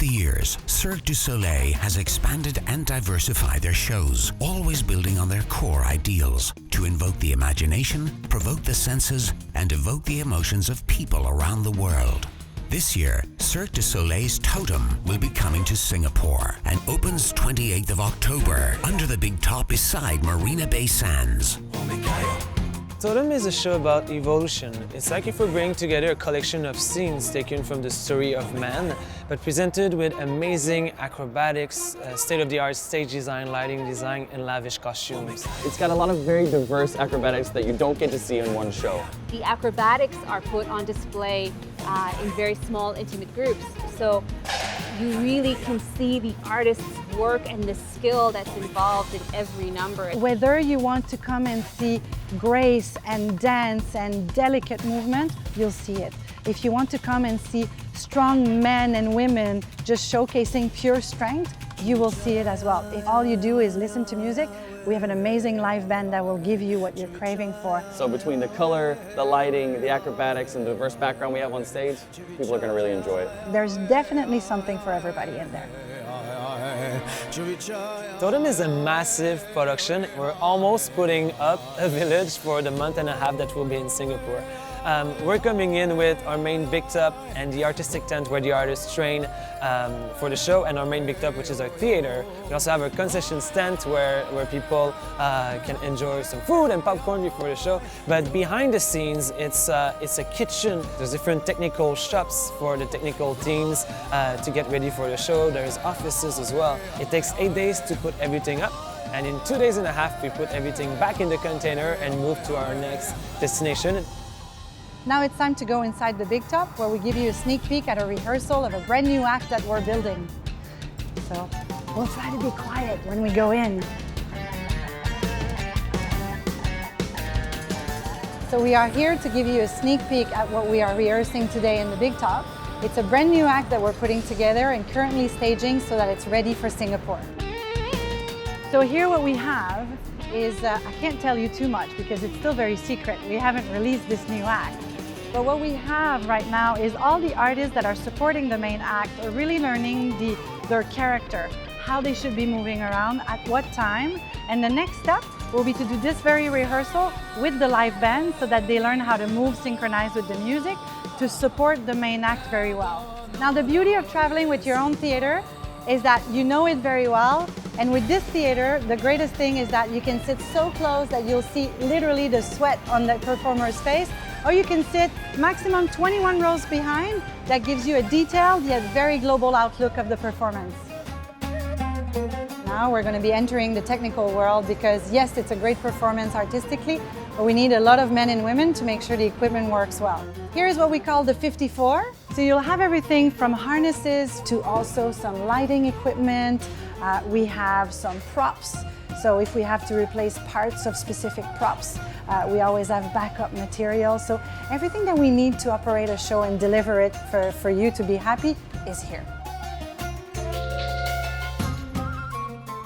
the years, Cirque du Soleil has expanded and diversified their shows, always building on their core ideals to invoke the imagination, provoke the senses, and evoke the emotions of people around the world. This year, Cirque du Soleil's TOTEM will be coming to Singapore and opens 28th of October under the big top beside Marina Bay Sands. TOTEM is a show about evolution. It's like if we're bringing together a collection of scenes taken from the story of man, but presented with amazing acrobatics, state-of-the-art stage design, lighting design, and lavish costumes. It's got a lot of very diverse acrobatics that you don't get to see in one show. The acrobatics are put on display in very small, intimate groups. So you really can see the artist's work and the skill that's involved in every number. Whether you want to come and see grace and dance and delicate movement, you'll see it. If you want to come and see strong men and women just showcasing pure strength, you will see it as well. If all you do is listen to music, we have an amazing live band that will give you what you're craving for. So between the color, the lighting, the acrobatics, and the diverse background we have on stage, people are going to really enjoy it. There's definitely something for everybody in there. TOTEM is a massive production. We're almost putting up a village for the month and a half that we'll be in Singapore. We're coming in with our main big top and the artistic tent where the artists train for the show, and our main big top, which is our theater. We also have our concession stand where people can enjoy some food and popcorn before the show. But behind the scenes, it's a kitchen. There's different technical shops for the technical teams to get ready for the show. There's offices as well. It takes 8 days to put everything up. And in 2 days and a half, we put everything back in the container and move to our next destination. Now it's time to go inside the big top where we give you a sneak peek at a rehearsal of a brand new act that we're building. So we'll try to be quiet when we go in. So we are here to give you a sneak peek at what we are rehearsing today in the big top. It's a brand new act that we're putting together and currently staging so that it's ready for Singapore. So here what we have is, I can't tell you too much because it's still very secret. We haven't released this new act. But what we have right now is all the artists that are supporting the main act are really learning their character, how they should be moving around, at what time. And the next step will be to do this very rehearsal with the live band so that they learn how to move synchronized with the music to support the main act very well. Now the beauty of traveling with your own theater is that you know it very well, and with this theater, the greatest thing is that you can sit so close that you'll see literally the sweat on the performer's face, or you can sit maximum 21 rows behind. That gives you a detailed yet very global outlook of the performance. Now we're going to be entering the technical world because yes, it's a great performance artistically, but we need a lot of men and women to make sure the equipment works well. Here's what we call the 54. So you'll have everything from harnesses to also some lighting equipment. We have some props. So if we have to replace parts of specific props, we always have backup material. So everything that we need to operate a show and deliver it for you to be happy is here.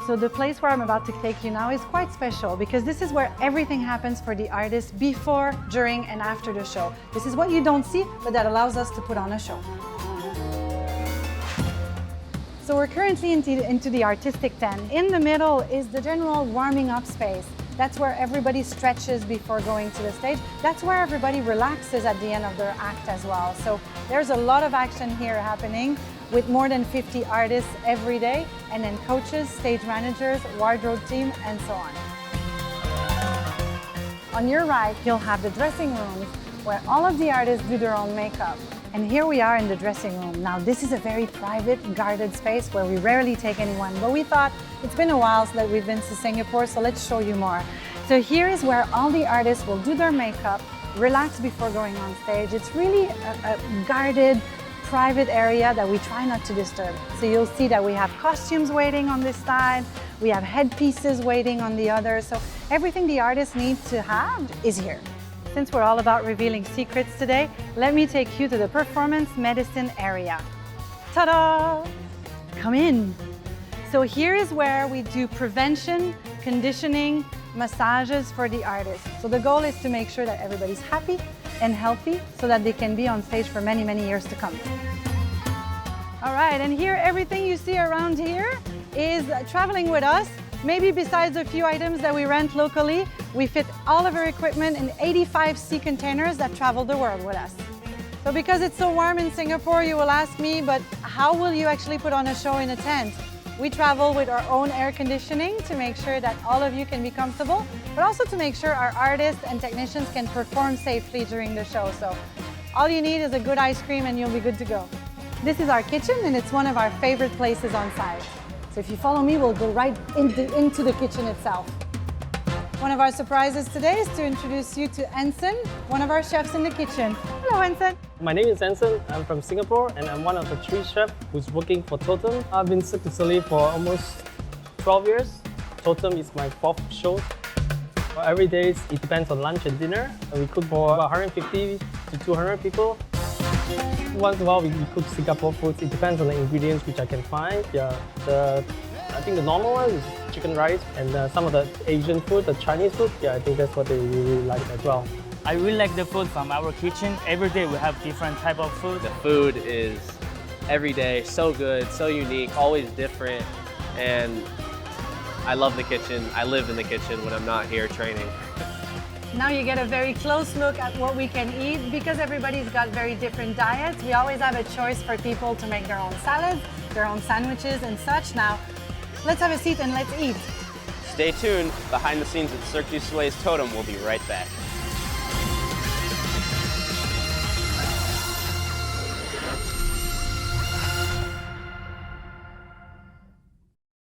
So the place where I'm about to take you now is quite special because this is where everything happens for the artist before, during, and after the show. This is what you don't see, but that allows us to put on a show. So we're currently into the artistic tent. In the middle is the general warming up space. That's where everybody stretches before going to the stage. That's where everybody relaxes at the end of their act as well. So there's a lot of action here happening with more than 50 artists every day, and then coaches, stage managers, wardrobe team, and so on. On your right, you'll have the dressing rooms where all of the artists do their own makeup. And here we are in the dressing room. Now this is a very private, guarded space where we rarely take anyone, but we thought it's been a while that we've been to Singapore, so let's show you more. So here is where all the artists will do their makeup, relax before going on stage. It's really a guarded, private area that we try not to disturb. So you'll see that we have costumes waiting on this side, we have headpieces waiting on the other, so everything the artists need to have is here. Since we're all about revealing secrets today, let me take you to the performance medicine area. Ta-da! Come in. So here is where we do prevention, conditioning, massages for the artists. So the goal is to make sure that everybody's happy and healthy so that they can be on stage for many, many years to come. All right, and here, everything you see around here is traveling with us. Maybe besides a few items that we rent locally, we fit all of our equipment in 85 sea containers that travel the world with us. So because it's so warm in Singapore, you will ask me, but how will you actually put on a show in a tent? We travel with our own air conditioning to make sure that all of you can be comfortable, but also to make sure our artists and technicians can perform safely during the show. So all you need is a good ice cream and you'll be good to go. This is our kitchen and it's one of our favorite places on site. So if you follow me, we'll go right into the kitchen itself. One of our surprises today is to introduce you to Ensign, one of our chefs in the kitchen. Hello, Ensign. My name is Ensign. I'm from Singapore and I'm one of the 3 chefs who's working for Totem. I've been Cirque du Soleil for almost 12 years. Totem is my 4th show. Every day it depends on lunch and dinner. We cook for about 150 to 200 people. Once in a while we cook Singapore food. It depends on the ingredients which I can find. Yeah, I think the normal one is chicken rice and some of the Asian food, the Chinese food. Yeah, I think that's what they really like as well. I really like the food from our kitchen. Every day we have different type of food. The food is every day so good, so unique, always different, and I love the kitchen. I live in the kitchen when I'm not here training. Now you get a very close look at what we can eat. Because everybody's got very different diets, we always have a choice for people to make their own salads, their own sandwiches and such. Now, let's have a seat and let's eat. Stay tuned. Behind the scenes at Cirque du Soleil's Totem, we'll be right back.